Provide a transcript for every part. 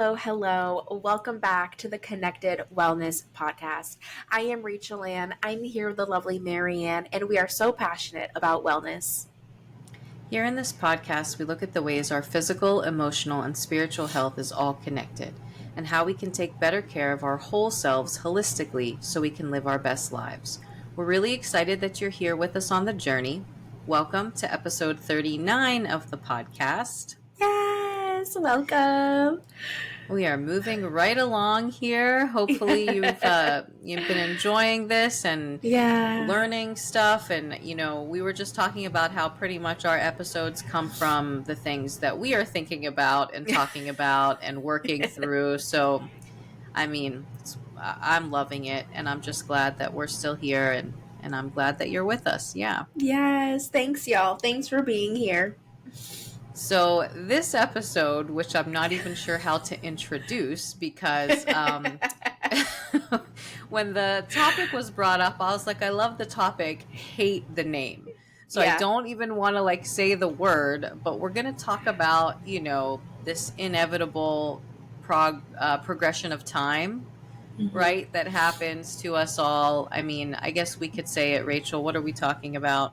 Hello, hello. Welcome back to the Connected Wellness Podcast. I am Rachel Ann. I'm here with the lovely Marianne, and we are so passionate about wellness. Here in this podcast, we look at the ways our physical, emotional, and spiritual health is all connected, and how we can take better care of our whole selves holistically so we can live our best lives. We're really excited that you're here with us on the journey. Welcome to episode 39 of the podcast. Yes, welcome. We are moving right along here. Hopefully you've been enjoying this and learning stuff. And, we were just talking about how pretty much our episodes come from the things that we are thinking about and talking about and working through. So, I'm loving it, and I'm just glad that we're still here, and I'm glad that you're with us. Yeah. Yes, thanks, y'all. Thanks for being here. So this episode, which I'm not even sure how to introduce, because when the topic was brought up, I was like, I love the topic, hate the name. So I don't even want to say the word, but we're going to talk about, this inevitable progression of time, right? That happens to us all. I mean, I guess we could say it, Rachel. What are we talking about?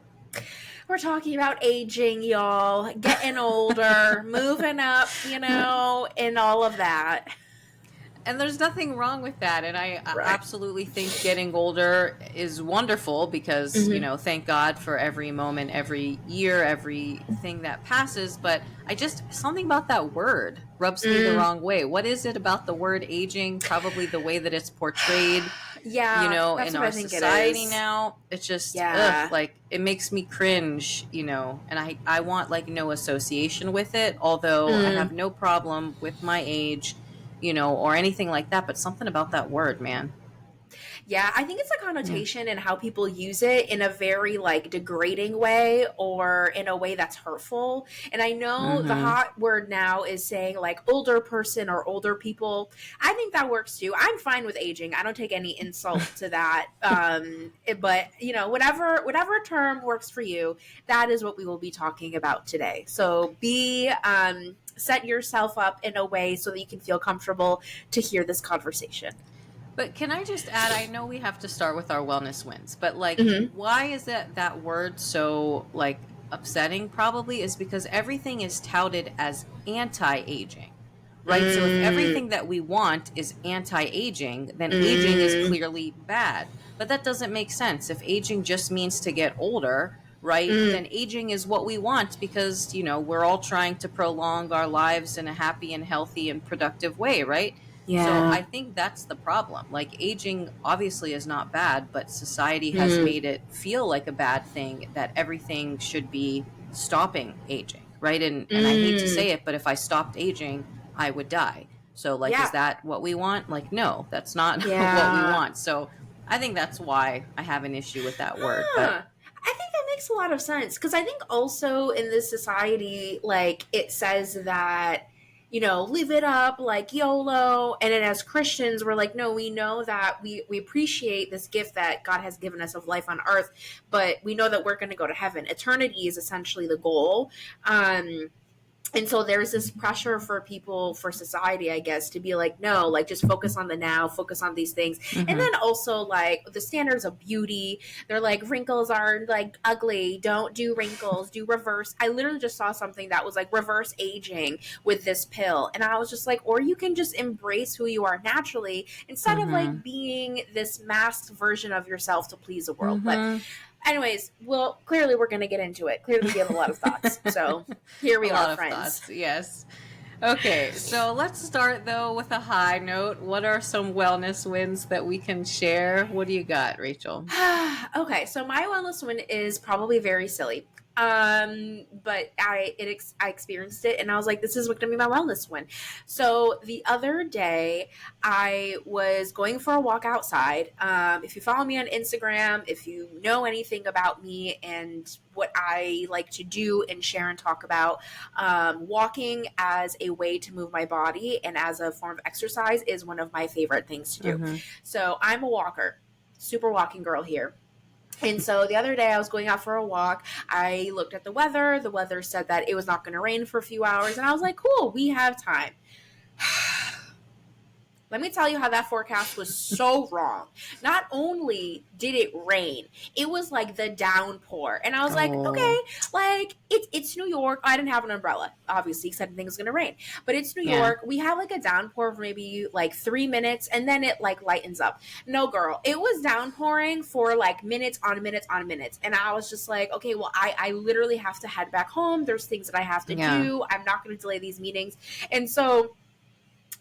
We're talking about aging, y'all, getting older, moving up, and all of that. And there's nothing wrong with that. And I absolutely think getting older is wonderful because, thank God for every moment, every year, everything that passes. But something about that word rubs me the wrong way. What is it about the word aging? Probably the way that it's portrayed. Yeah, in our society now, it's just it makes me cringe, and I want no association with it, although I have no problem with my age, or anything like that, but something about that word, man. Yeah, I think it's a connotation and how people use it in a very degrading way or in a way that's hurtful. And I know the hot word now is saying older person or older people. I think that works too. I'm fine with aging. I don't take any insult to that. But whatever term works for you, that is what we will be talking about today. So set yourself up in a way so that you can feel comfortable to hear this conversation. But can I just add, I know we have to start with our wellness wins, but why is that word so upsetting? Probably is because everything is touted as anti-aging, right? So if everything that we want is anti-aging, then aging is clearly bad. But that doesn't make sense. If aging just means to get older, right, then aging is what we want because, we're all trying to prolong our lives in a happy and healthy and productive way, right? Yeah. So I think that's the problem. Aging obviously is not bad, but society has made it feel like a bad thing that everything should be stopping aging, right? And I hate to say it, but if I stopped aging, I would die. So is that what we want? No, that's not what we want. So I think that's why I have an issue with that word. But I think that makes a lot of sense because I think also in this society, it says that live it up, YOLO. And then as Christians, we're no, we know that we appreciate this gift that God has given us of life on earth, but we know that we're going to go to heaven. Eternity is essentially the goal. And so there's this pressure for people, for society, I guess, to be no, just focus on the now, focus on these things. And then also the standards of beauty. They're wrinkles are ugly. Don't do wrinkles, do reverse. I literally just saw something that was reverse aging with this pill. And I was just or you can just embrace who you are naturally instead of being this masked version of yourself to please the world. But anyways, well, clearly we're going to get into it. Clearly we have a lot of thoughts. So here we are, friends. Thoughts, yes. Okay, so let's start, though, with a high note. What are some wellness wins that we can share? What do you got, Rachel? Okay, so my wellness win is probably very silly. But I experienced it and I was this is going to be my wellness win. So the other day I was going for a walk outside. If you follow me on Instagram, if you know anything about me and what I like to do and share and talk about, walking as a way to move my body and as a form of exercise is one of my favorite things to do. So I'm a walker, super walking girl here. And so the other day I was going out for a walk. I looked at the weather. The weather said that it was not going to rain for a few hours. And I was cool, we have time. Let me tell you how that forecast was so wrong. Not only did it rain, it was like the downpour. And I was like, okay, Oh, like it's New York. I didn't have an umbrella, obviously, because I didn't think it was gonna rain. But it's New yeah. York. We have like a downpour for maybe like 3 minutes and then it like lightens up. No girl. It was downpouring for like minutes on minutes on minutes. And I was just like, okay, well, I literally have to head back home. There's things that I have to Yeah. do. I'm not gonna delay these meetings. And so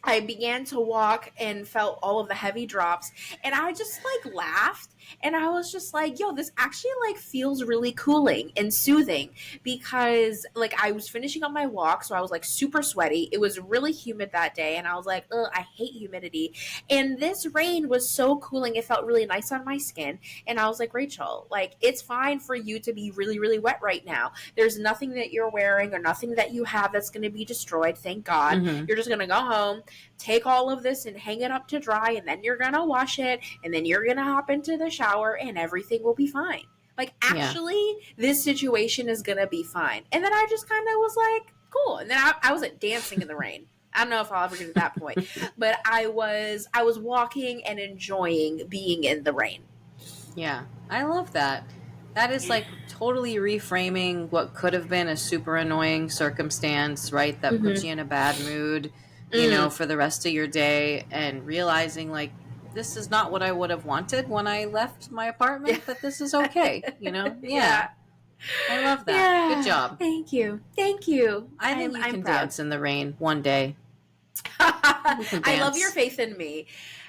I began to walk and felt all of the heavy drops, and I just like laughed, and I was just like, yo, this actually like feels really cooling and soothing, because like I was finishing up my walk, so I was like super sweaty. It was really humid that day, and I was like, ugh, I hate humidity. And this rain was so cooling. It felt really nice on my skin. And I was like, Rachel, like it's fine for you to be really, really wet right now. There's nothing that you're wearing or nothing that you have that's going to be destroyed. Thank God. Mm-hmm. You're just going to go home, take all of this and hang it up to dry, and then you're gonna wash it, and then you're gonna hop into the shower, and everything will be fine. Like, Yeah. actually, this situation is gonna be fine. And then I just kind of was like, cool. And then I was like dancing in the rain. I don't know if I'll ever get to that point, but I was walking and enjoying being in the rain. Yeah. I love that. That is like totally reframing what could have been a super annoying circumstance, right? That puts Mm-hmm. you in a bad mood, Mm. for the rest of your day, and realizing like this is not what I would have wanted when I left my Yeah. apartment, but this is okay, Yeah. Yeah. I love that. Good Yeah. job. Thank you. Thank you. I think I'm you I'm can proud. dance in the rain one day. We can I love your dance. faith in me.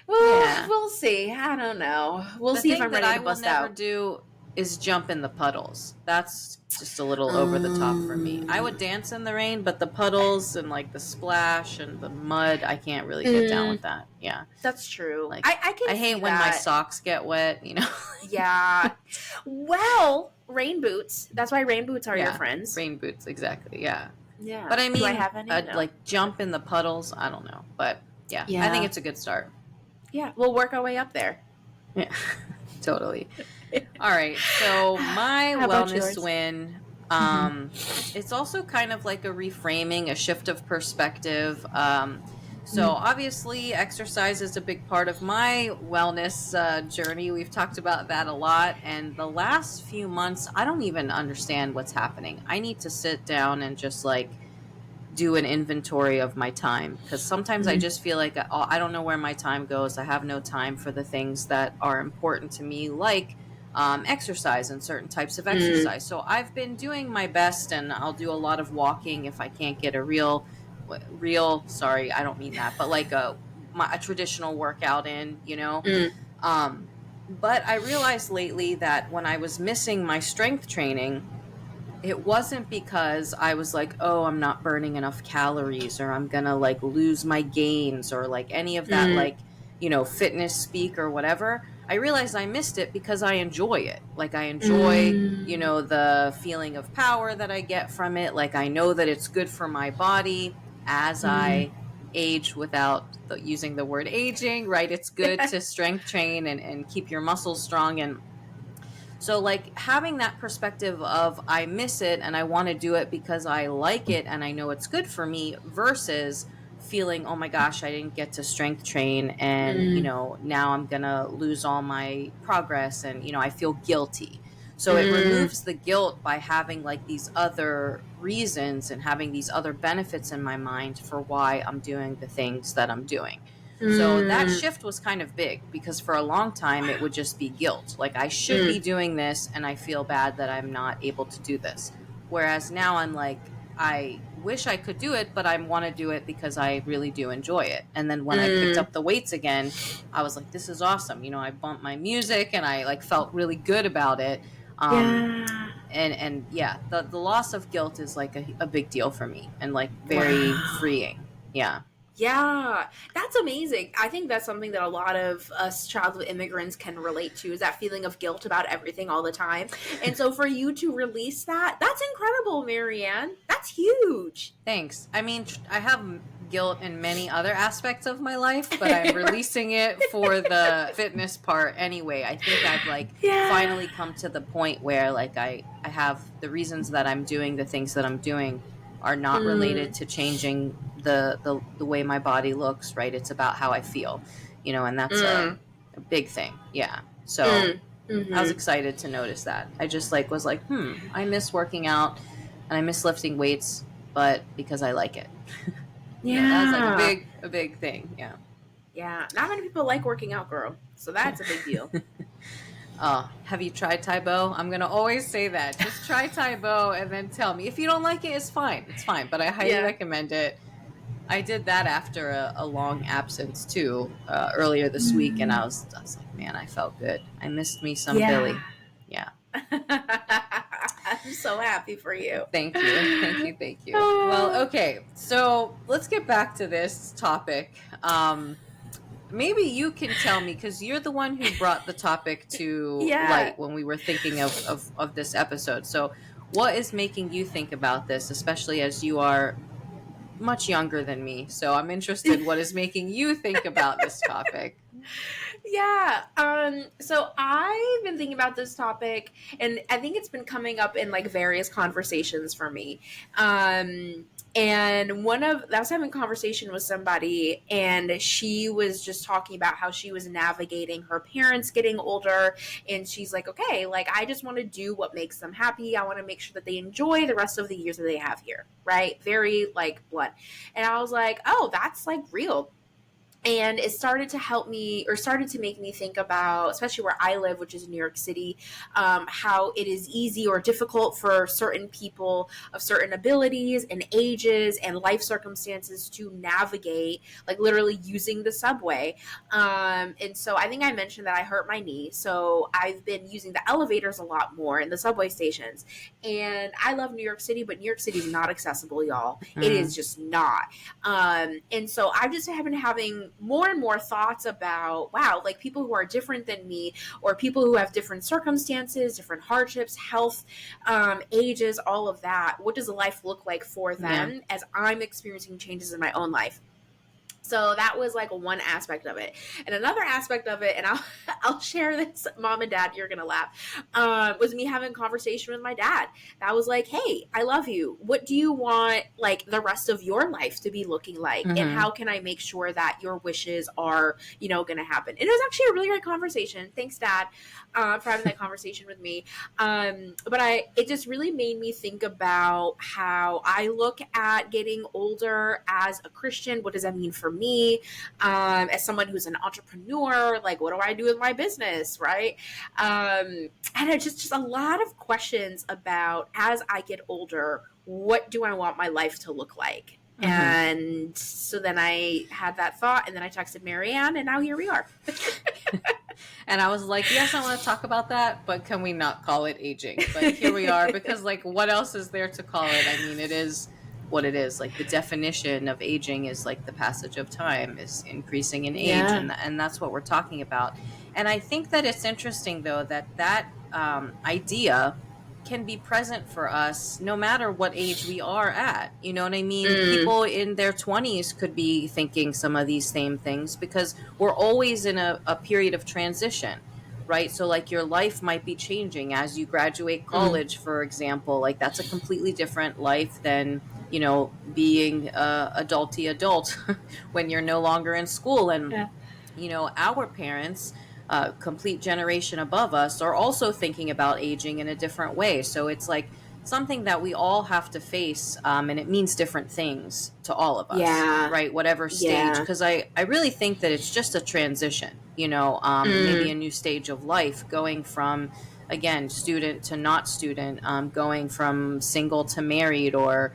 Yeah. We'll see. I don't know. We'll The see if thing I'm that ready I to will bust never out. do is jump in the puddles. That's just a little over the top for me. I would Um, dance in the rain, but the puddles and like the splash and the mud, I can't really get down mm, with that. Yeah. that's true. Like I can I see hate when my that. socks get wet. Yeah. Well, rain boots. That's why rain boots are your Yeah. friends. Rain boots, exactly. Yeah. But Yeah. I Do I mean, have any? No. like jump in the puddles, I don't know. But yeah, I think Yeah. it's a good start. Yeah. We'll work our way up there. Yeah. Totally. All right. So my How about wellness yours? win, Mm-hmm. it's also kind of like a reframing, a shift of perspective. So Mm. obviously, exercise is a big part of my wellness journey. We've talked about that a lot, and the last few months, I don't even understand what's happening. I need to sit down and just like do an inventory of my time, because sometimes I Mm. just feel like I don't know where my time goes. I have no time for the things that are important to me, like exercise and certain types of Mm. exercise. So I've been doing my best, and I'll do a lot of walking if I can't get a real. Sorry, I don't mean that, but like a traditional workout in. Mm. Um, but I realized lately that when I was missing my strength training, it wasn't because I was like, oh, I'm not burning enough calories, or I'm gonna like lose my gains, or like any of that, Mm. like, fitness speak or whatever. I realized I missed it because I enjoy it. Like, I enjoy, Mm. the feeling of power that I get from it. Like, I know that it's good for my body as Mm. I age without using the word aging, right? It's good to strength train and keep your muscles strong. And so, like, having that perspective of I miss it and I want to do it because I like it and I know it's good for me, versus feeling, oh my gosh, I didn't get to strength train, and, Mm. now I'm going to lose all my progress, and, I feel guilty. So it Mm. removes the guilt by having like these other reasons and having these other benefits in my mind for why I'm doing the things that I'm doing. So that Mm. shift was kind of big, because for a long time it would just be guilt. Like, I should be Mm. doing this and I feel bad that I'm not able to do this. Whereas now I'm like, I wish I could do it, but I want to do it because I really do enjoy it. And then when I picked Mm. up the weights again, I was like, this is awesome. I bumped my music and I like felt really good about it. Um, Yeah. and yeah, the loss of guilt is like a big deal for me, and like very Wow. freeing. Yeah. Yeah, that's amazing. I think that's something that a lot of us childhood immigrants can relate to, is that feeling of guilt about everything all the time. And so for you to release that, that's incredible, Marianne. That's huge. Thanks. I mean, I have guilt in many other aspects of my life, but I'm releasing it for the fitness part anyway. I think I've like Yeah. finally come to the point where like I have the reasons that I'm doing the things that I'm doing are not related Mm. to changing the way my body looks, right? It's about how I feel, and that's Mm, a big thing. Yeah. So mm, I was mm-hmm. excited to notice that. I just was like, I miss working out and I miss lifting weights, but because I like it. That was like Yeah. a big thing. Yeah. Yeah. Not many people like working out, girl. So that's a big deal. Have you tried Taibo? I'm gonna always say that. Just try Taibo and then tell me. If you don't like it, it's fine. It's fine. But I highly Yeah. recommend it. I did that after a long absence too, earlier this week, and I was like, man, I felt good. I missed me some Yeah. Billy. Yeah. I'm so happy for you. Thank you. Thank you. Thank you. Well, okay. So let's get back to this topic. Maybe you can tell me, because you're the one who brought the topic to Yeah. light when we were thinking of this episode. So what is making you think about this, especially as you are much younger than me? So I'm interested what is making you think about this topic. Yeah. So I've been thinking about this topic, and I think it's been coming up in like various conversations for me. And I was having a conversation with somebody, and she was just talking about how she was navigating her parents getting older, and she's like, okay, like I just want to do what makes them happy. I want to make sure that they enjoy the rest of the years that they have here, right? Very like blunt. And I was like, oh, that's like real. And it started to help me, or started to make me think about, especially where I live, which is New York City, how it is easy or difficult for certain people of certain abilities and ages and life circumstances to navigate, like literally using the subway. And so I think I mentioned that I hurt my knee, so I've been using the elevators a lot more in the subway stations. And I love New York City, but New York City is not accessible, y'all. It Mm, is just not. And so I've just been having more and more thoughts about, wow, like people who are different than me, or people who have different circumstances, different hardships, health, ages, all of that. What does life look like for yeah. them as I'm experiencing changes in my own life? So that was like one aspect of it. And another aspect of it, and I'll I'll share this, mom and dad, you're gonna laugh, was me having a conversation with my dad. That was like, hey, I love you. What do you want like the rest of your life to be looking like? And Mm-hmm. how can I make sure that your wishes are, gonna happen? And it was actually a really great conversation. Thanks, Dad, for having that conversation with me. But it just really made me think about how I look at getting older as a Christian. What does that mean for me? As someone who's an entrepreneur, like what do I do with my business, right? And it's just a lot of questions about, as I get older, what do I want my life to look like? Mm-hmm. And so then I had that thought, and then I texted Marianne, and now here we are. And I was like, yes, I want to talk about that, but can we not call it aging? But here we are, because like, what else is there to call it? I mean, it is what it is. Like the definition of aging is like the passage of time, is increasing in age, Yeah. and that's what we're talking about. And I think that it's interesting though that idea can be present for us no matter what age we are at. You know what I mean? Mm, People in their 20s could be thinking some of these same things, because we're always in a period of transition, right? So, like, your life might be changing as you graduate mm, college, for example. Like, that's a completely different life than, being adulty adult when you're no longer in school. And yeah. our parents, complete generation above us, are also thinking about aging in a different way. So it's like something that we all have to face, and it means different things to all of us, Yeah. right? Whatever stage, Yeah. because I really think that it's just a transition, maybe Mm, a new stage of life, going from, again, student to not student, going from single to married, or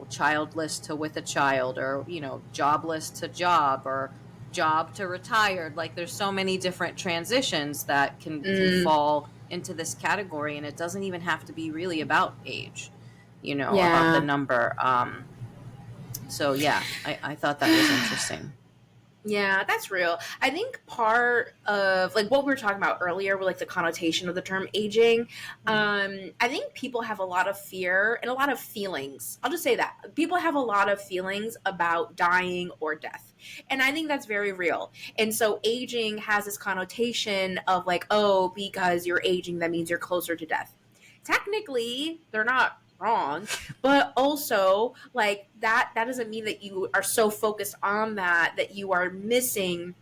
childless to with a child, or jobless to job, or job to retired. Like, there's so many different transitions that can mm, fall into this category, and it doesn't even have to be really about age, about the yeah. number. So yeah, I thought that was interesting. Yeah, that's real. I think part of like what we were talking about earlier with like the connotation of the term aging, I think people have a lot of fear and a lot of feelings. I'll just say that. People have a lot of feelings about dying or death. And I think that's very real. And so aging has this connotation of like, oh, because you're aging, that means you're closer to death. Technically, they're not wrong, but also like that doesn't mean that you are so focused on that you are missing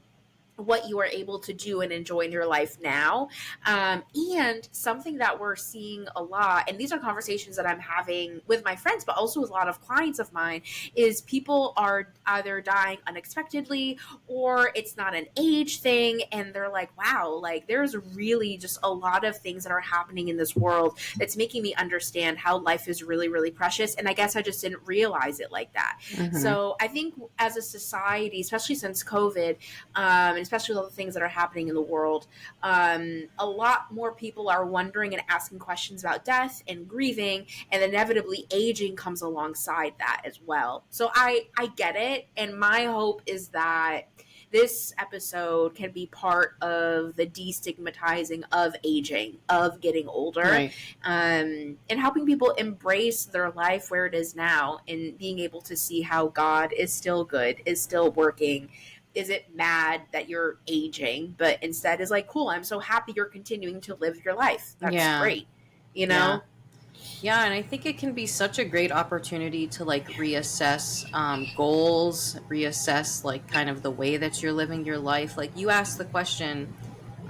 what you are able to do and enjoy in your life now. And something that we're seeing a lot, and these are conversations that I'm having with my friends, but also with a lot of clients of mine, is people are either dying unexpectedly or it's not an age thing. And they're like, wow, like there's really just a lot of things that are happening in this world that's making me understand how life is really, really precious. And I guess I just didn't realize it like that. Mm-hmm. So I think as a society, especially since COVID, and especially with all the things that are happening in the world, a lot more people are wondering and asking questions about death and grieving, and inevitably aging comes alongside that as well. So I get it, and my hope is that this episode can be part of the destigmatizing of aging, of getting older, Right. and helping people embrace their life where it is now, and being able to see how God is still good, is still working, isn't mad that you're aging, but instead is like, cool, I'm so happy you're continuing to live your life. That's Yeah. great. You Yeah. know? Yeah, and I think it can be such a great opportunity to like reassess goals, reassess like kind of the way that you're living your life. Like you asked the question,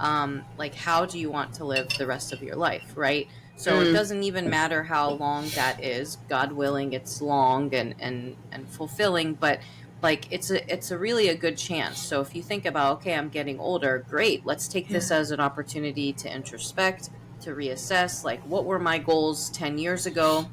like how do you want to live the rest of your life, right? So it Mm, doesn't even matter how long that is. God willing, it's long and fulfilling, but like it's a really a good chance. So if you think about, okay, I'm getting older, great. Let's take this yeah. as an opportunity to introspect, to reassess, like what were my goals 10 years ago?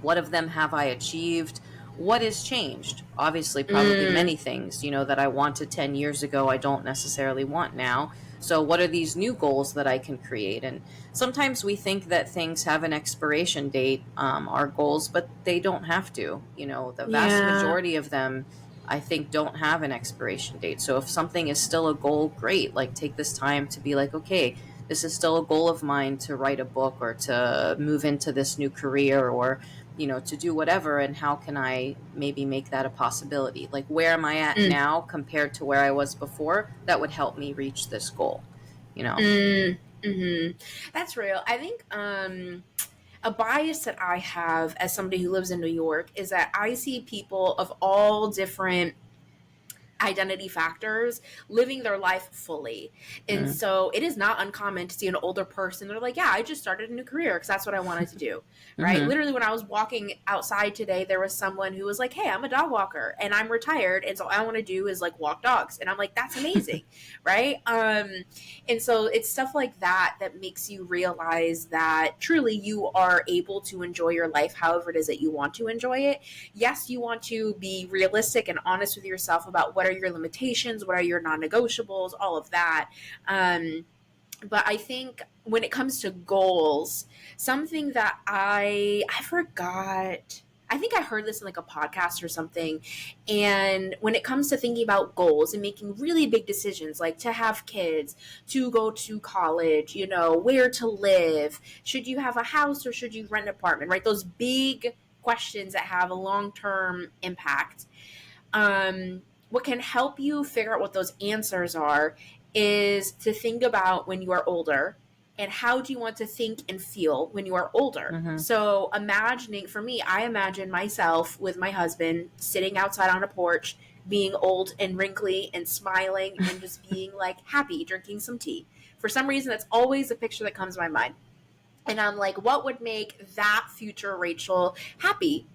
What of them have I achieved? What has changed? Obviously, probably Mm, many things, that I wanted 10 years ago, I don't necessarily want now. So, what are these new goals that I can create? And sometimes we think that things have an expiration date, our goals, but they don't have to. The vast yeah. majority of them, I think, don't have an expiration date. So, if something is still a goal, great. Like, take this time to be like, okay, this is still a goal of mine to write a book or to move into this new career or to do whatever, and how can I maybe make that a possibility? Like, where am I at Mm, now compared to where I was before that would help me reach this goal, you know? mm. That's real. I think a bias that I have as somebody who lives in New York is that I see people of all different identity factors living their life fully. And Mm, so it is not uncommon to see an older person, they're like, yeah, I just started a new career because that's what I wanted to do. Right? mm-hmm. Literally, when I was walking outside today, there was someone who was like, hey, I'm a dog walker and I'm retired, and so all I want to do is like walk dogs. And I'm like, that's amazing. Right? And so it's stuff like that that makes you realize that truly you are able to enjoy your life however it is that you want to enjoy it. Yes, you want to be realistic and honest with yourself about what are your limitations, what are your non-negotiables, all of that. But I think when it comes to goals, something that I forgot. I think I heard this in like a podcast or something. And when it comes to thinking about goals and making really big decisions, like to have kids, to go to college, where to live, should you have a house or should you rent an apartment, right? Those big questions that have a long term impact. What can help you figure out what those answers are is to think about when you are older and how do you want to think and feel when you are older. Mm-hmm. So imagining, for me, I imagine myself with my husband sitting outside on a porch, being old and wrinkly and smiling and just being like happy, drinking some tea. For some reason, that's always a picture that comes to my mind. And I'm like, what would make that future Rachel happy?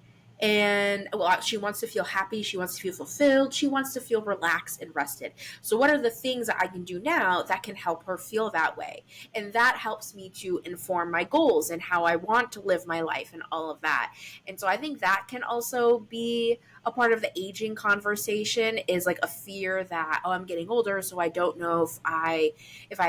And well, she wants to feel happy. She wants to feel fulfilled. She wants to feel relaxed and rested. So, what are the things that I can do now that can help her feel that way? And that helps me to inform my goals and how I want to live my life and all of that. And so, I think that can also be a part of the aging conversation, is like a fear that, oh, I'm getting older, so I don't know if I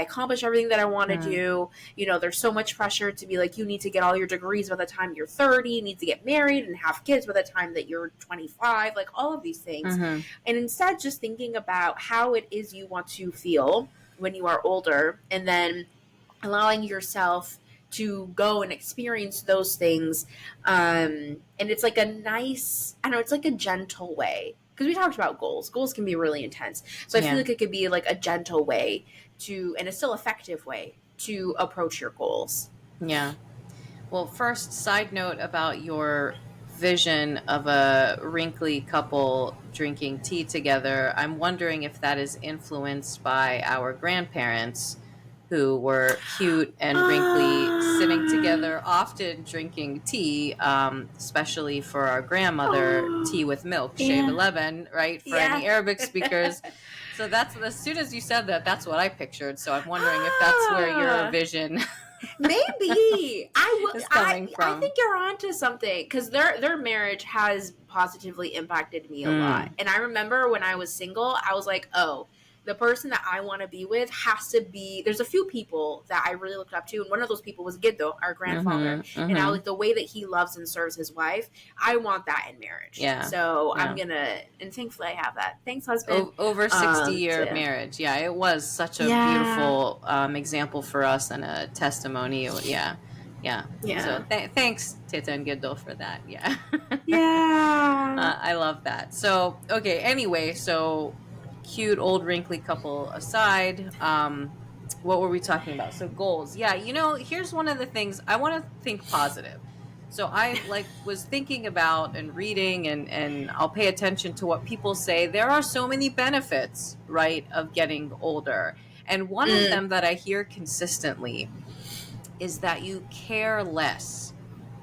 accomplish everything that I want to Mm-hmm. do. There's so much pressure to be like, you need to get all your degrees by the time you're 30, you need to get married and have kids by the time that you're 25, like all of these things. Mm-hmm. And instead, just thinking about how it is you want to feel when you are older, and then allowing yourself to go and experience those things. And it's like a nice, I don't know, it's like a gentle way. Because we talked about goals. Goals can be really intense. So I feel Yeah. like it could be like a gentle way to, and a still effective way to approach your goals. Yeah. Well, first, side note about your vision of a wrinkly couple drinking tea together. I'm wondering if that is influenced by our grandparents who were cute and wrinkly, sitting Um, together, often drinking tea, especially for our grandmother, tea oh, with milk, shave yeah, 11, right? For any yeah. Arabic speakers. So that's, as soon as you said that, that's what I pictured. So I'm wondering if that's where your Ah. vision Maybe I will. is I coming I from. think you're onto something because their marriage has positively impacted me a lot. Mm. And I remember when I was single, I was like, oh, the person that I want to be with has to be. There's a few people that I really looked up to, and one of those people was Giddo, our grandfather. Mhm. And I was Mhm. like, the way that he loves and serves his wife, I want that in marriage. Yeah. So I'm Yeah. gonna, and thankfully I have that. Thanks, husband. Over 60-year Yeah, marriage. Yeah, it was such a yeah, beautiful example for us and a testimony. Yeah. Yeah. So yeah, thanks Tita and Giddo for that. Yeah. yeah. I love that. So, okay, anyway, so cute old wrinkly couple aside, what were we talking about? So goals. Yeah, here's one of the things I want to think positive. So I was thinking about and reading, and I'll pay attention to what people say. There are so many benefits, right, of getting older. And one of Mm, them that I hear consistently is that you care less,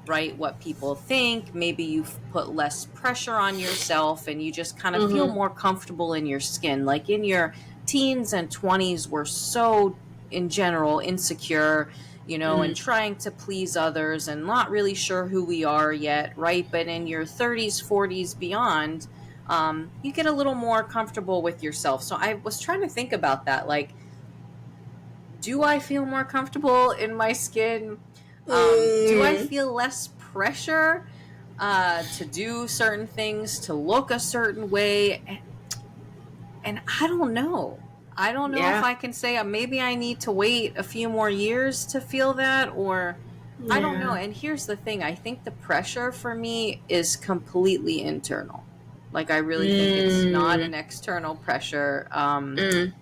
right? What people think. Maybe you've put less pressure on yourself and you just kind of feel mm-hmm. more comfortable in your skin. Like in your teens and 20s, we're so, in general, insecure, and Mm, trying to please others and not really sure who we are yet, right? But in your 30s, 40s, beyond, you get a little more comfortable with yourself. So I was trying to think about that. Like, do I feel more comfortable in my skin? Do I mm, feel less pressure to do certain things, to look a certain way? And I don't know. I don't know if yeah, I can say maybe I need to wait a few more years to feel that, or I don't know. yeah. And here's the thing, I think the pressure for me is completely internal. Like, I really think it's not Mm, an external pressure. mm,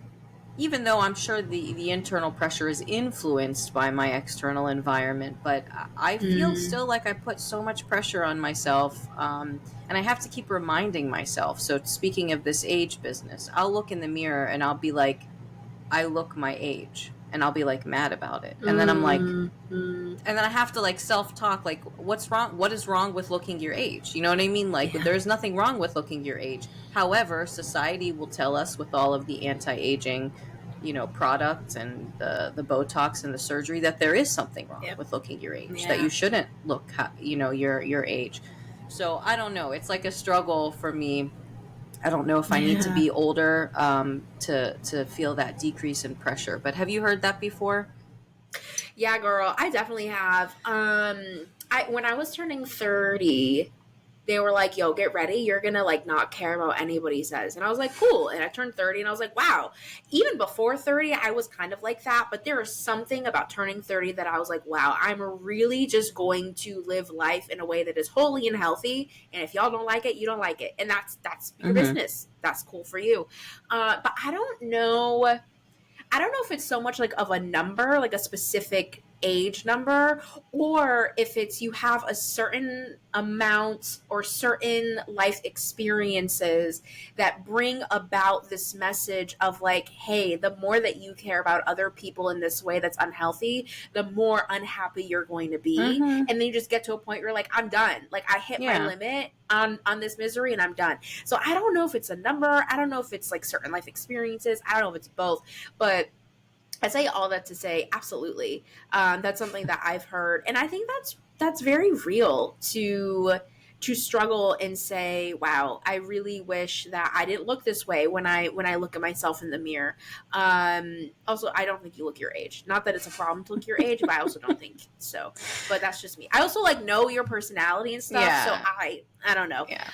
Even though I'm sure the internal pressure is influenced by my external environment, but I feel mm, still like I put so much pressure on myself, and I have to keep reminding myself. So speaking of this age business, I'll look in the mirror and I'll be like, I look my age, and I'll be like mad about it, and then I'm like, mm, mm. and then I have to like self-talk, like, what's wrong? What is wrong with looking your age? You know what I mean? Like, Yeah, there's nothing wrong with looking your age. However, society will tell us, with all of the anti-aging, products and the Botox and the surgery, that there is something wrong yep, with looking your age, that you yeah. shouldn't look, your age. So I don't know. It's like a struggle for me. I don't know if I need to Yeah. be older to feel that decrease in pressure. But have you heard that before? Yeah, girl, I definitely have. I when I was turning 30, they were like, "Yo, get ready. You're going to like not care about anybody says." And I was like, "Cool." And I turned 30 and I was like, "Wow." Even before 30, I was kind of like that, but there was something about turning 30 that I was like, "Wow, I'm really just going to live life in a way that is holy and healthy. And if y'all don't like it, you don't like it. And that's your Mm-hmm. business. That's cool for you." But I don't know if it's so much like of a number, like a specific age number, or if it's you have a certain amount or certain life experiences that bring about this message of like, hey, the more that you care about other people in this way that's unhealthy, the more unhappy you're going to be. Mm-hmm. And then you just get to a point where you're like, I'm done. Like I hit my Yeah. limit on this misery and I'm done. So I don't know if it's a number. I don't know if it's like certain life experiences. I don't know if it's both. But I say all that to say, absolutely, that's something that I've heard, and I think that's very real to struggle and say, "Wow, I really wish that I didn't look this way when I look at myself in the mirror." Also, I don't think you look your age. Not that it's a problem to look your age, but I also don't think so. But that's just me. I also like know your personality and stuff, so Yeah. I don't know. Yeah.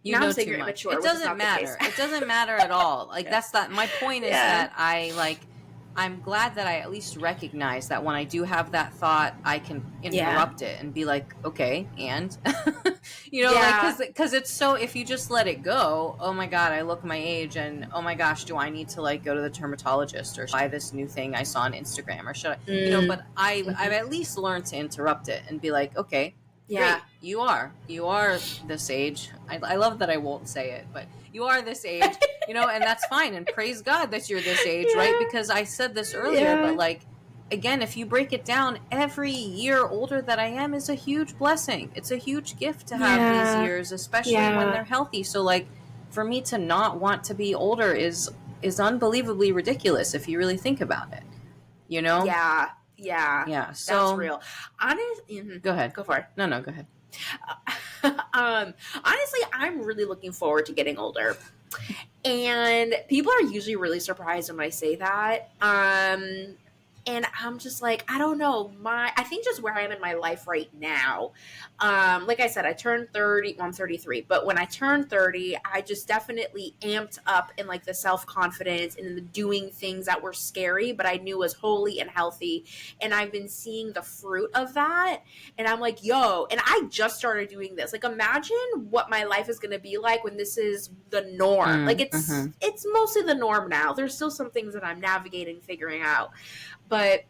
You Now I'm know saying too you're much. immature, It which is doesn't not the case. matter. It doesn't matter at all. Like, Yeah. that's not my point, is Yeah. that I like I'm glad that I at least recognize that when I do have that thought, I can Yeah. interrupt it and be like, okay, and like, Yeah. because it's so, if you just let it go, oh my god, I look my age, and oh my gosh, do I need to like go to the dermatologist or buy this new thing I saw on Instagram, or should I, Mm. but I've Mhm. at least learned to interrupt it and be like, okay, Yeah. great, you are this age. I love that I won't say it, but you are this age, and that's fine. And praise God that you're this age, right? Yeah. Because I said this earlier, but Yeah. like, again, if you break it down, every year older that I am is a huge blessing. It's a huge gift to have these Yeah. years, especially when Yeah. they're healthy. So like, for me to not want to be older is unbelievably ridiculous if you really think about it, you know? Yeah. Yeah. Yeah. That's So real. Honest. Mhm. go ahead. Go for it. No, no, go ahead. Honestly, I'm really looking forward to getting older. And people are usually really surprised when I say that. And I'm just like, I don't know. I think just where I am in my life right now. Like I said, I turned 30, well, I'm 33, but when I turned 30, I just definitely amped up in like the self-confidence and in the doing things that were scary, but I knew was holy and healthy. And I've been seeing the fruit of that. And I'm like, yo, and I just started doing this. Like, imagine what my life is going to be like when this is the norm. Like, Mm-hmm. it's mostly the norm now. There's still some things that I'm navigating, figuring out, but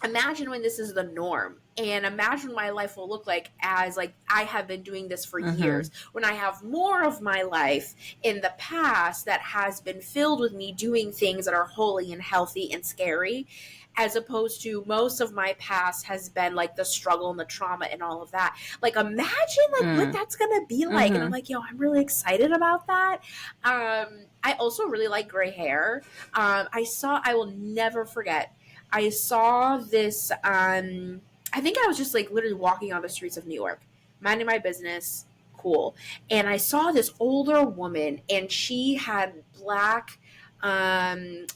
imagine when this is the norm, and imagine what my life will look like as like I have been doing this for Mm-hmm. years, when I have more of my life in the past that has been filled with me doing things that are holy and healthy and scary, as opposed to most of my past has been like the struggle and the trauma and all of that. Like, imagine like what that's gonna be like. And I'm Mm-hmm. like, yo, I'm really excited about that. I also really like gray hair. I will never forget, I saw this. I think I was just like literally walking on the streets of New York, minding my business, cool, and I saw this older woman, and she had black.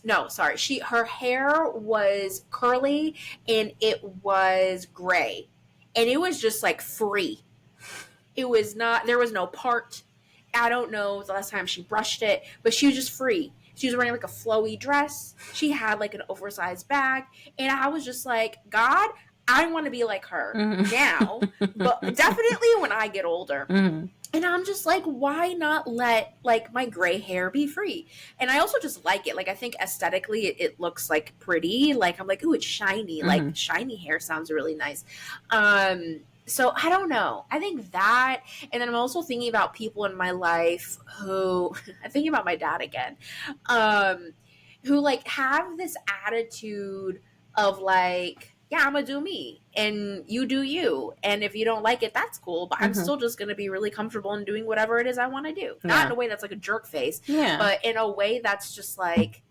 No, sorry, her hair was curly and it was gray, and it was just like free. It was not. There was no part. I don't know the last time she brushed it, but she was just free. She was wearing like a flowy dress. She had like an oversized bag, and I was just like, God, I want to be like her now, but definitely when I get older. Mm-hmm. And I'm just like, why not let like my gray hair be free? And I also just like it. Like, I think aesthetically it looks like pretty. Like, I'm like, ooh, it's shiny. Mm-hmm. Like, shiny hair sounds really nice. So I don't know. I think that, and then I'm also thinking about people in my life who I'm thinking about my dad again, um, who like have this attitude of like, yeah, I'm gonna do me and you do you. And if you don't like it, that's cool. But I'm Mm-hmm. still just gonna be really comfortable in doing whatever it is I want to do. Not in Yeah. a way that's like a jerk face, Yeah. but in a way that's just like,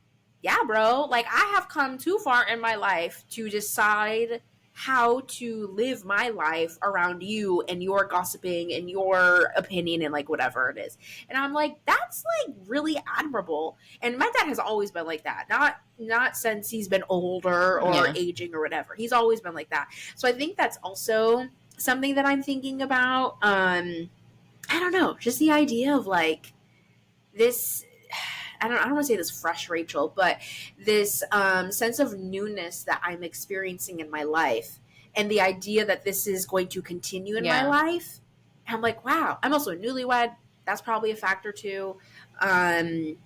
yeah, bro, like I have come too far in my life to decide how to live my life around you and your gossiping and your opinion and like whatever it is. And I'm like, that's like really admirable. And my dad has always been like that. Not since he's been older or Yeah. aging or whatever. He's always been like that. So I think that's also something that I'm thinking about. I don't know, just the idea of like this, I don't want to say this fresh Rachel, but this sense of newness that I'm experiencing in my life, and the idea that this is going to continue in my Yeah. life. And I'm like, wow. I'm also a newlywed. That's probably a factor too. Um,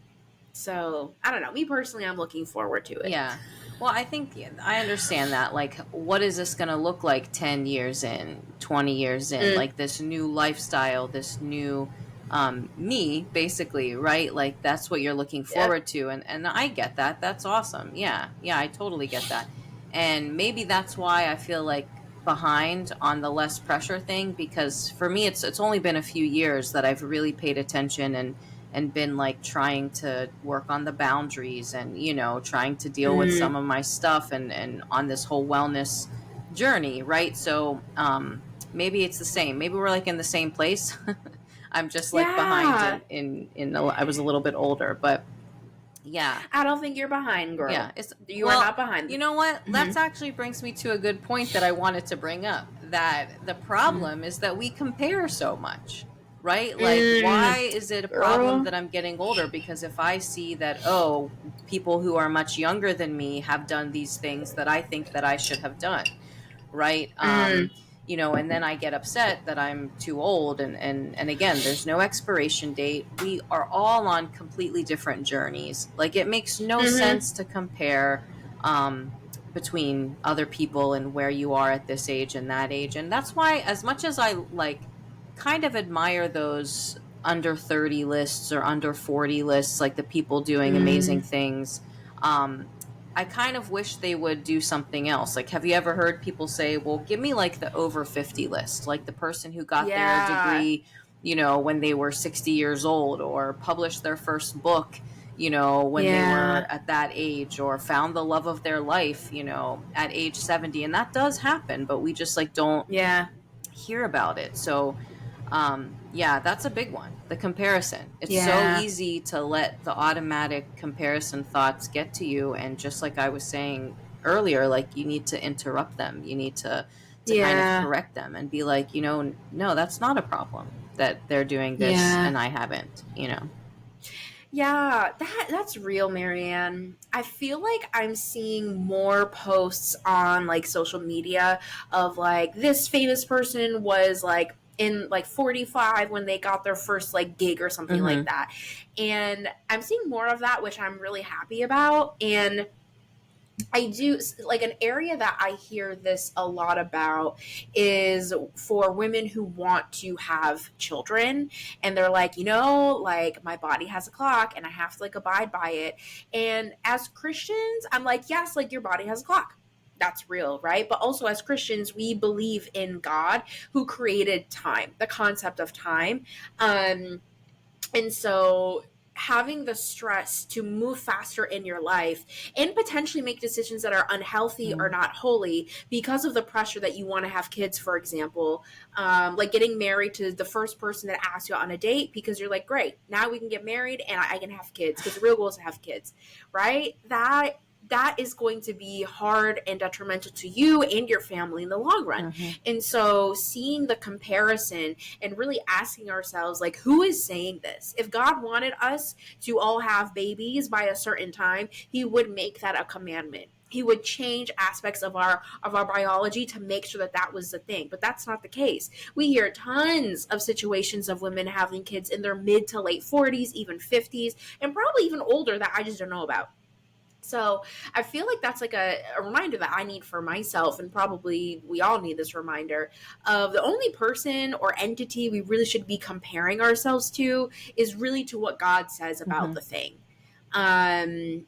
so I don't know. Me personally, I'm looking forward to it. Yeah. Well, I think I understand that. Like, what is this going to look like 10 years in, 20 years in? Mm, Like, this new lifestyle, this new me, basically, right? Like, that's what you're looking yep. forward to. And I get that. That's awesome. Yeah. Yeah, I totally get that. And maybe that's why I feel like behind on the less pressure thing, because for me it's only been a few years that I've really paid attention and been like trying to work on the boundaries and trying to deal with Mm, some of my stuff and on this whole wellness journey, right? So maybe it's the same, maybe we're like in the same place. I'm just like behind yeah. in I was a little bit older, but yeah. I don't think you're behind, Yeah, girl. it's You are well, not behind. you know what? Mm-hmm. That actually brings me to a good point that I wanted to bring up. That the Mm-hmm. problem is that we compare so much. right? Like, why Mm, is it a problem girl. that I'm getting older? Because if I see that, oh, people who are much younger than me have done these things that I think that I should have done, right? Mm, And then I get upset that I'm too old. And again, there's no expiration date. We are all on completely different journeys. Like, it makes no mm-hmm. sense to compare um, between other people and where you are at this age and that age. And that's why, as much as I like kind of admire those under 30 lists or under 40 lists, like the people doing amazing Mm, things, um, I kind of wish they would do something else. Like, have you ever heard people say, well, give me like the over 50 list, like the person who got their yeah. degree, when they were 60 years old, or published their first book, when they Yeah. were at that age, or found the love of their life, at age 70. And that does happen, but we just like don't Yeah. hear about it. So yeah, that's a big one. The comparison. It's so Yeah. easy to let the automatic comparison thoughts get to you. And just like I was saying earlier, like, you need to interrupt them. You need to kind of Yeah. correct them and be like, no, that's not a problem that they're doing this Yeah. and I haven't. Yeah, that's real, Marianne. I feel like I'm seeing more posts on like social media of like this famous person was like in like 45 when they got their first like gig or something like Mm-hmm. that. And I'm seeing more of that, which I'm really happy about. And I do like an area that I hear this a lot about is for women who want to have children and they're like, like my body has a clock and I have to like abide by it. And as Christians, I'm like, yes, like your body has a clock. That's real, right? But also as Christians, we believe in God who created time, the concept of time. And so having the stress to move faster in your life and potentially make decisions that are unhealthy or Mm-hmm. not holy because of the pressure that you want to have kids, for example, like getting married to the first person that asks you on a date because you're like, great, now we can get married and I can have kids because the real goal is to have kids, right? That is going to be hard and detrimental to you and your family in the long run. Mm-hmm. And so seeing the comparison and really asking ourselves, like, who is saying this? If God wanted us to all have babies by a certain time, he would make that a commandment. He would change aspects of our biology to make sure that that was the thing. But that's not the case. We hear tons of situations of women having kids in their mid to late 40s, even 50s, and probably even older that I just don't know about. So I feel like that's like a reminder that I need for myself, and probably we all need this reminder of the only person or entity we really should be comparing ourselves to is really to what God says about Mm-hmm. the thing. Um,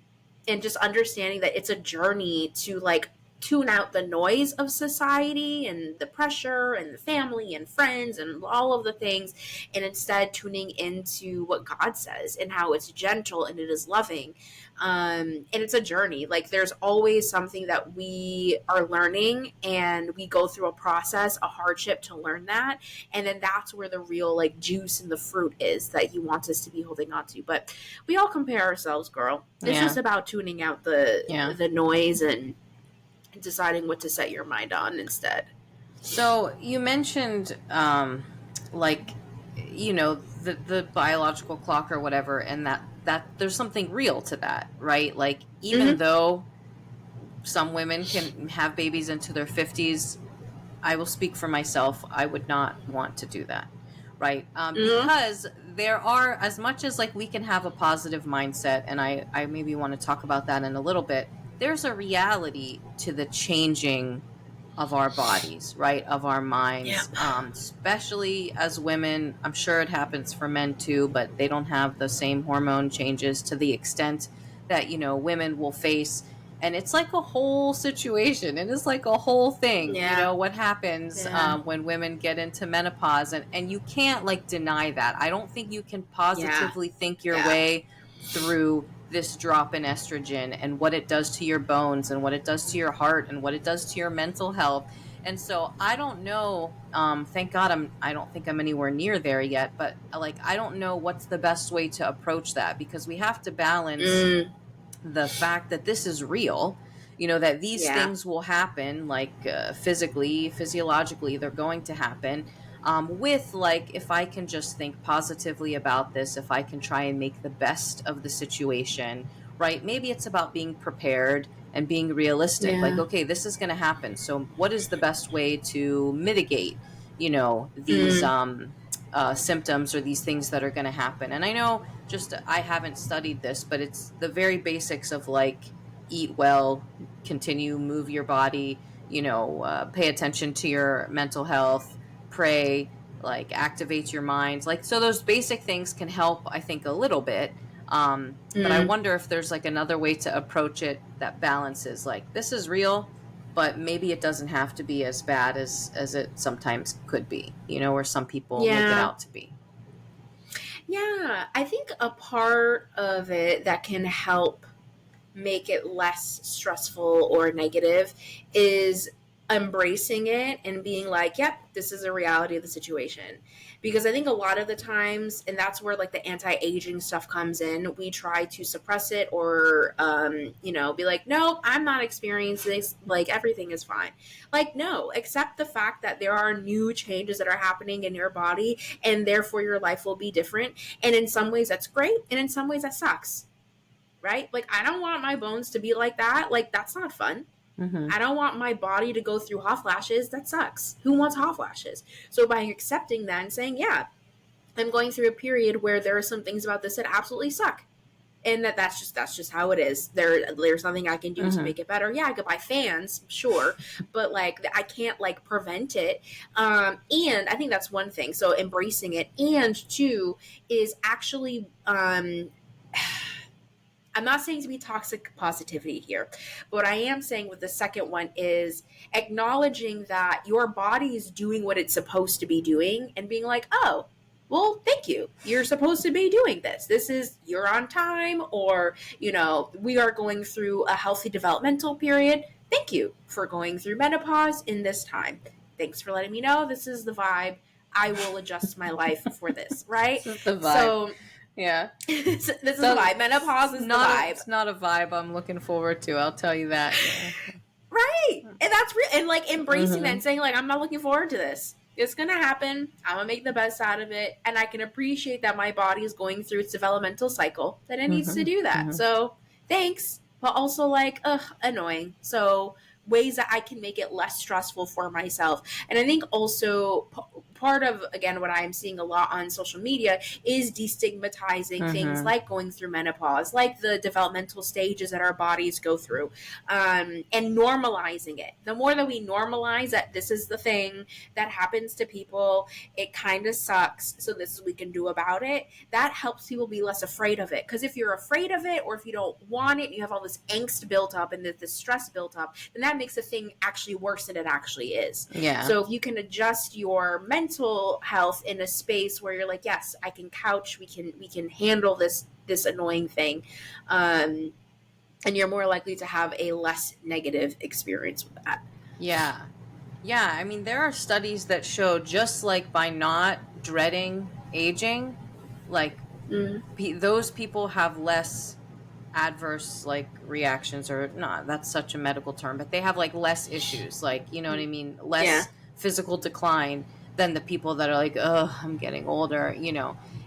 and just understanding that it's a journey to like tune out the noise of society and the pressure and the family and friends and all of the things, and instead tuning into what God says and how it's gentle and it is loving. And it's a journey. Like there's always something that we are learning, and we go through a process, a hardship to learn that, and then that's where the real like juice and the fruit is that He wants us to be holding on to. But we all compare ourselves, girl. It's Yeah. just about tuning out the Yeah. the noise and deciding what to set your mind on instead. So you mentioned, like, the biological clock or whatever, and that there's something real to that, right? Like, even Mm-hmm. though some women can have babies into their 50s, I will speak for myself. I would not want to do that, right? Mm-hmm. Because there are, as much as like we can have a positive mindset, and I maybe want to talk about that in a little bit. There's a reality to the changing of our bodies, right? Of our Yeah. minds, especially as women. I'm sure it happens for men too, but they don't have the same hormone changes to the extent that, women will face. And it's like a whole situation. It is like a whole thing, Yeah. what happens Yeah. when women get into menopause. And you can't like deny that. I don't think you can Yeah. positively think your Yeah. way through this drop in estrogen and what it does to your bones and what it does to your heart and what it does to your mental health. And so I don't know. Thank God I don't think I'm anywhere near there yet. But like I don't know what's the best way to approach that, because we have to balance Mm, the fact that this is real, that these yeah. things will happen, like physically, physiologically, they're going to happen. with like, if I can just think positively about this, if I can try and make the best of the situation, right? Maybe it's about being prepared and being realistic. Like, Yeah. okay, this is going to happen. So what is the best way to mitigate, these Mm. symptoms or these things that are going to happen? And I know, just, I haven't studied this, but it's the very basics of like, eat well, continue, move your body, pay attention to your mental health, pray, like activate your mind. Like, so those basic things can help, I think, a little bit. But I Mm. wonder if there's like another way to approach it that balances, like, this is real, but maybe it doesn't have to be as bad as it sometimes could be, or some people make it Yeah. out to be. Yeah. I think a part of it that can help make it less stressful or negative is embracing it and being like, yep, this is a reality of the situation. Because I think a lot of the times, and that's where like the anti-aging stuff comes in, we try to suppress it or be like, no, I'm not experiencing this, like everything is fine. Like, no, accept the fact that there are new changes that are happening in your body, and therefore your life will be different. And in some ways that's great, and in some ways that sucks, right? Like, I don't want my bones to be like that. Like, that's not fun. Mm-hmm. I don't want my body to go through hot flashes. That sucks. Who wants hot flashes? So by accepting that and saying, yeah, I'm going through a period where there are some things about this that absolutely suck. And that's just how it is. There's nothing I can do to Mm-hmm. make it better. Yeah, I could buy fans, sure, but like I can't like prevent it. And I think that's one thing. So embracing it, and two is actually I'm not saying to be toxic positivity here, but what I am saying with the second one is acknowledging that your body is doing what it's supposed to be doing and being like, oh, well, thank you. You're supposed to be doing this. This is, you're on time, or, we are going through a healthy developmental period. Thank you for going through menopause in this time. Thanks for letting me know this is the vibe. I will adjust my life for this, right? This is the vibe. So, Yeah. this is the vibe. Menopause is the vibe. It's not a vibe I'm looking forward to, I'll tell you that. Yeah. Right. And that's real. And like embracing that Mm-hmm. and saying, like, I'm not looking forward to this. It's going to happen. I'm going to make the best out of it. And I can appreciate that my body is going through its developmental cycle, that it needs to Mm-hmm. do that. Mm-hmm. So thanks. But also, like, annoying. So ways that I can make it less stressful for myself. And I think also part of, again, what I'm seeing a lot on social media is destigmatizing things Mm-hmm. like going through menopause, like the developmental stages that our bodies go through, and normalizing it. The more that we normalize that this is the thing that happens to people, it kind of sucks, so this is what we can do about it, that helps people be less afraid of it. Because if you're afraid of it, or if you don't want it, and you have all this angst built up and this stress built up, then that makes the thing actually worse than it actually is. Yeah. So if you can adjust your mental health in a space where you're like, yes, I can couch, we can handle this annoying thing, and you're more likely to have a less negative experience with that. Yeah. Yeah, I mean, there are studies that show, just like by not dreading aging, like, Mm, those people have less adverse like reactions, or not, that's such a medical term, but they have like less issues, like, you know what I mean, yeah, less physical decline than the people that are like, oh, I'm getting older.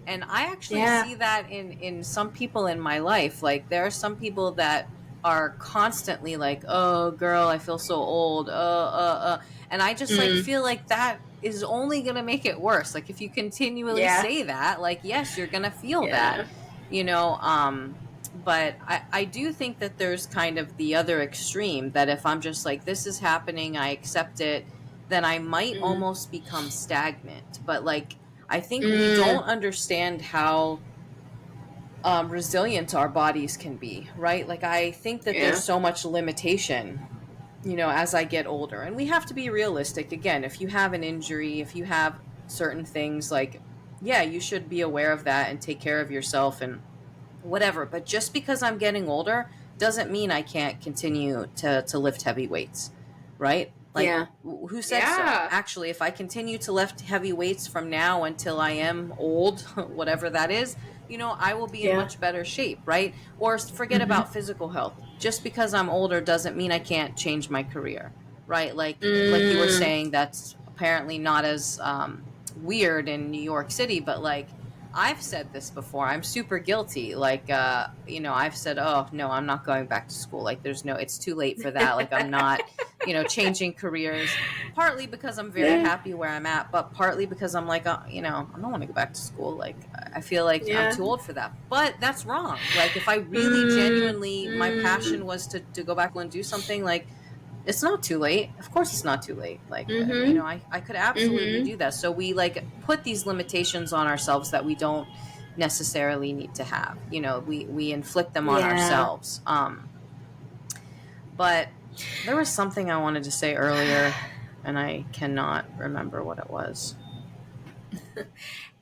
And I actually yeah, see that in some people in my life. Like, there are some people that are constantly like, oh girl, I feel so old, and I just like mm, feel like that is only going to make it worse. Like, if you continually yeah, say that, like, yes, you're going to feel that, yeah, you know but I do think that there's kind of the other extreme, that if I'm just like, this is happening, I accept it, then I might mm, almost become stagnant. But like, I think we mm, don't understand how resilient our bodies can be, right? Like, I think that there's yeah, so much limitation, as I get older. And we have to be realistic. Again, if you have an injury, if you have certain things, like, yeah, you should be aware of that and take care of yourself and whatever. But just because I'm getting older doesn't mean I can't continue to lift heavy weights, right? Like, yeah, who said so? yeah, Actually, if I continue to lift heavy weights from now until I am old, whatever that is, I will be in yeah, much better shape, right? Or forget mm-hmm, about physical health. Just because I'm older doesn't mean I can't change my career, right? Like you were mm, saying, that's apparently not as weird in New York City, but like I've said this before. I'm super guilty. Like, I've said, oh, no, I'm not going back to school. Like, it's too late for that. Like, I'm not, changing careers, partly because I'm very Yeah. happy where I'm at, but partly because I'm like, I don't want to go back to school. Like, I feel like I'm too old for that. But that's wrong. Like, if I really genuinely, my passion was to go back and do something, like, it's not too late. Of course it's not too late. Like, I could absolutely do that. So we like put these limitations on ourselves that we don't necessarily need to have. We inflict them on ourselves. But there was something I wanted to say earlier and I cannot remember what it was.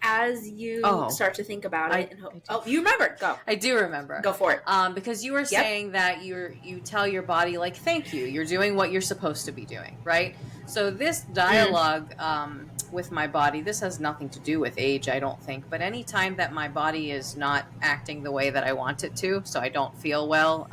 As you start to think about it, you remember? Go. I do remember. Go for it. Because you were saying that you tell your body, like, thank you. You're doing what you're supposed to be doing, right? So this dialogue with my body, this has nothing to do with age, I don't think. But anytime that my body is not acting the way that I want it to, so I don't feel well,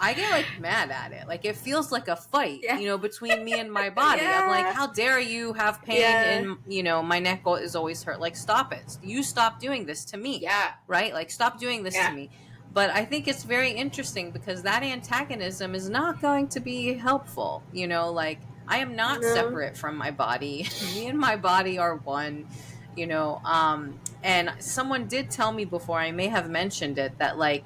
I get like mad at it. Like it feels like a fight, between me and my body. I'm like, how dare you have pain in, my neck is always hurt. Like, stop it. You stop doing this to me. Yeah. Right? Like, stop doing this to me. But I think it's very interesting because that antagonism is not going to be helpful. Like I am not separate from my body. Me and my body are one, and someone did tell me before, I may have mentioned it, that like,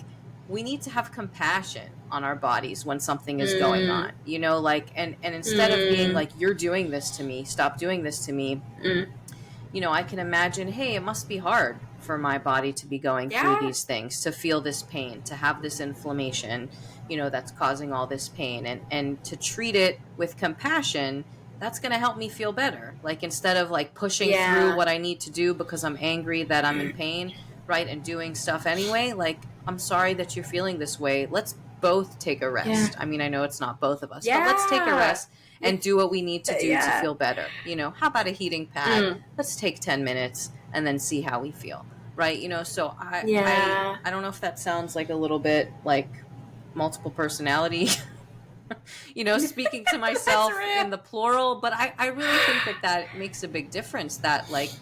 we need to have compassion on our bodies when something is going on, and instead of being like, you're doing this to me, stop doing this to me. I can imagine, hey, it must be hard for my body to be going through these things, to feel this pain, to have this inflammation, that's causing all this pain, and to treat it with compassion. That's going to help me feel better. Like, instead of like pushing through what I need to do because I'm angry that I'm in pain, right, and doing stuff anyway, like, I'm sorry that you're feeling this way. Let's both take a rest. I mean, I know it's not both of us, but let's take a rest and do what we need to do to feel better. How about a heating pad? Let's take 10 minutes and then see how we feel, right? So I don't know if that sounds like a little bit like multiple personality, speaking to myself in the plural, but I really think that makes a big difference, that like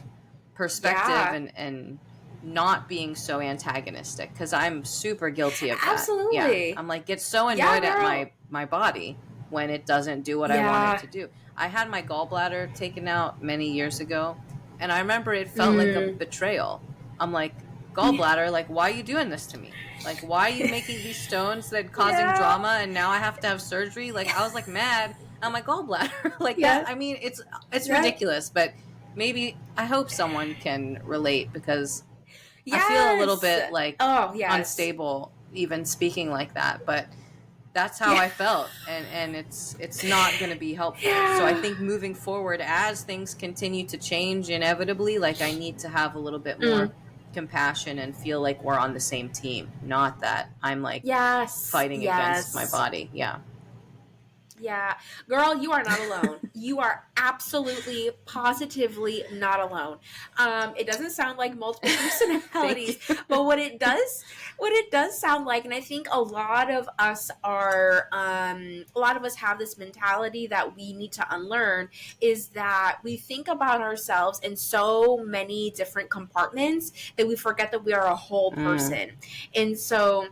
perspective and not being so antagonistic, because I'm super guilty of that. Absolutely. I'm like, get so annoyed at my body when it doesn't do what I want it to do. I had my gallbladder taken out many years ago, and I remember it felt like a betrayal. I'm like, gallbladder, like, why are you doing this to me? Like, why are you making these stones that causing drama, and now I have to have surgery? Like, I was like mad at my gallbladder. Like that. I mean, it's ridiculous, but maybe I hope someone can relate, because I feel a little bit like unstable even speaking like that, but that's how I felt, and it's not going to be helpful. So I think moving forward, as things continue to change inevitably, like, I need to have a little bit more compassion and feel like we're on the same team, not that I'm like fighting against my body. Yeah. Girl, you are not alone. You are absolutely, positively not alone. It doesn't sound like multiple personalities, but what it does sound like, and I think a lot of us have this mentality that we need to unlearn, is that we think about ourselves in so many different compartments that we forget that we are a whole person. And so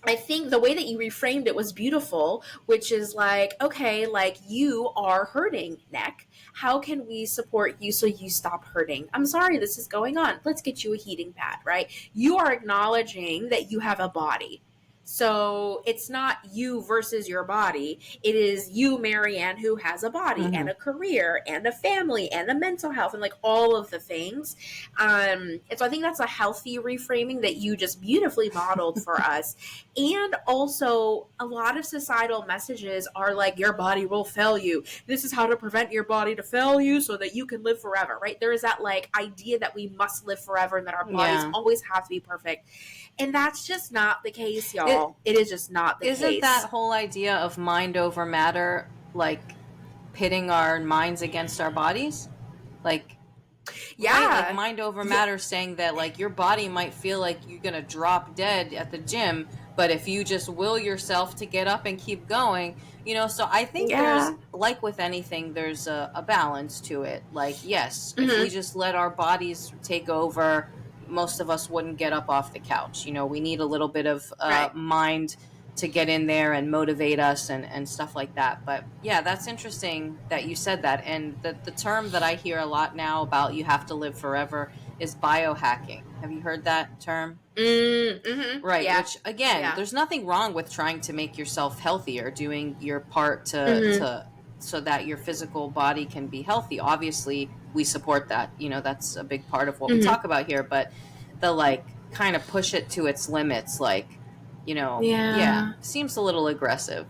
I think the way that you reframed it was beautiful, which is like, okay, like, you are hurting, neck. How can we support you so you stop hurting? I'm sorry this is going on. Let's get you a heating pad, right? You are acknowledging that you have a body. So it's not you versus your body. It is you, Marianne, who has a body and a career and a family and a mental health and like all of the things. And so I think that's a healthy reframing that you just beautifully modeled for us. And also, a lot of societal messages are like, your body will fail you. This is how to prevent your body to fail you so that you can live forever, right? There is that like idea that we must live forever and that our bodies always have to be perfect. And that's just not the case, y'all. It is just not the case. Isn't that whole idea of mind over matter, like, pitting our minds against our bodies? Like, right? Like, mind over matter saying that, like, your body might feel like you're going to drop dead at the gym, But if you just will yourself to get up and keep going, so I think there's, Yeah. like with anything, there's a balance to it. Like, yes, if we Mm-hmm. just let our bodies take over, most of us wouldn't get up off the couch. We need a little bit of Right. mind to get in there and motivate us and stuff like that. But yeah, that's interesting that you said that. And the term that I hear a lot now about you have to live forever is biohacking. Have you heard that term? Mm-hmm. Right, Yeah. which again, Yeah. there's nothing wrong with trying to make yourself healthier, doing your part Mm-hmm. to so that your physical body can be healthy. Obviously, we support that. That's a big part of what we Mm-hmm. talk about here, but the like kind of push it to its limits, like, yeah, Yeah. seems a little aggressive.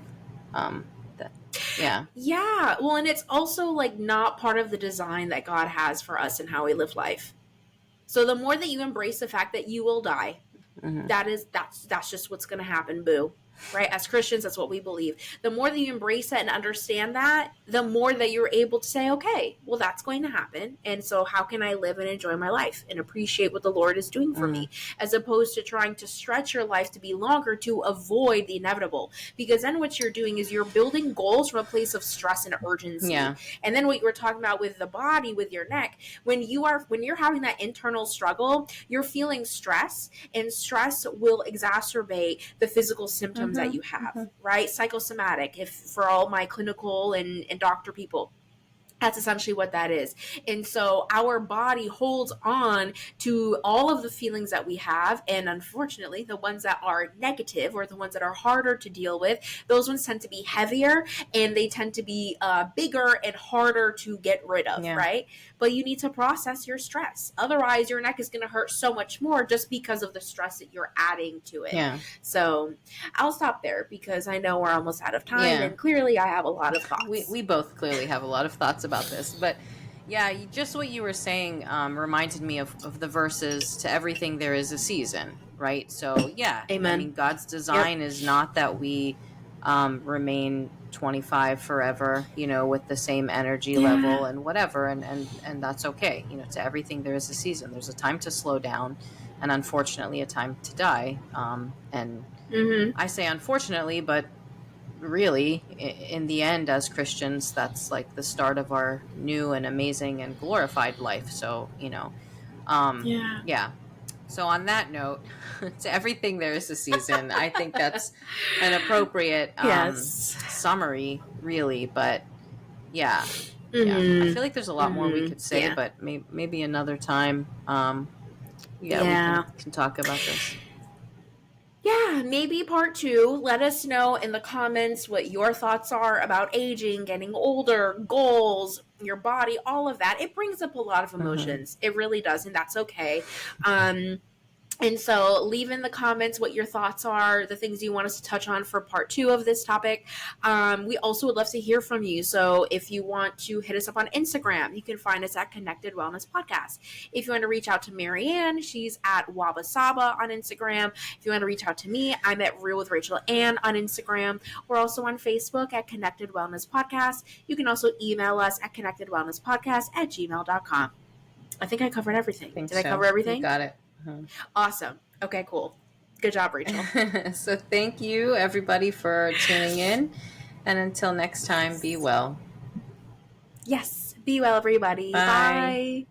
Um that, yeah. Yeah. Well, and it's also like not part of the design that God has for us and how we live life. So the more that you embrace the fact that you will die, Hmm. that's just what's going to happen, boo. Right? As Christians, that's what we believe. The more that you embrace it and understand that, the more that you're able to say, okay, well, that's going to happen. And so how can I live and enjoy my life and appreciate what the Lord is doing for Hmm. me, as opposed to trying to stretch your life to be longer to avoid the inevitable? Because then what you're doing is you're building goals from a place of stress and urgency. Yeah. And then what you were talking about with the body, with your neck, when you're having that internal struggle, you're feeling stress, and stress will exacerbate the physical symptoms that Hmm. you have, Hmm. right? Psychosomatic, if for all my clinical and doctor people, that's essentially what that is. And so our body holds on to all of the feelings that we have. And unfortunately, the ones that are negative, or the ones that are harder to deal with, those ones tend to be heavier, and they tend to be bigger and harder to get rid of, Yeah. right? But you need to process your stress. Otherwise, your neck is going to hurt so much more just because of the stress that you're adding to it. Yeah. So I'll stop there because I know we're almost out of time. Yeah. And clearly, I have a lot of We thoughts. both clearly have a lot of thoughts about this, but yeah, just what you were saying reminded me of the verses, to everything there is a season, right? So yeah, I Amen. mean, God's Yep. design is not that we remain 25 forever, with the same energy level Yeah. and whatever, and that's okay. To everything there is a season. There's a time to slow down, and unfortunately, a time to die. And Mm-hmm. I say unfortunately, but really, in the end, as Christians, that's like the start of our new and amazing and glorified life. So, Yeah. yeah. So on that note, to everything there is a season. I think that's an appropriate Yes. summary, really. But yeah, yeah. I feel Mm-hmm. like there's a lot more we Mm-hmm. could say, Yeah. but maybe another time. Yeah, we can Yeah. talk about this. Yeah, maybe part two. Let us know in the comments what your thoughts are about aging, getting older, goals, your body, all of that. It brings up a lot of Hmm. emotions. It really does, and that's okay. Um, And so leave in the comments what your thoughts are, the things you want us to touch on for part two of this topic. We also would love to hear from you. So if you want to hit us up on Instagram, you can find us at Connected Wellness Podcast. If you want to reach out to Marianne, she's at Wabasaba on Instagram. If you want to reach out to me, I'm at Real with Rachel Ann on Instagram. We're also on Facebook at Connected Wellness Podcast. You can also email us at connectedwellnesspodcast@gmail.com. I think I covered I everything. think Did I so. cover You everything? got it. Mhm. Awesome. Okay, cool. Good job, Rachel. So thank you, everybody, for tuning in. And until next time, be Yes. well. Yes. Be well, everybody. Bye. Bye.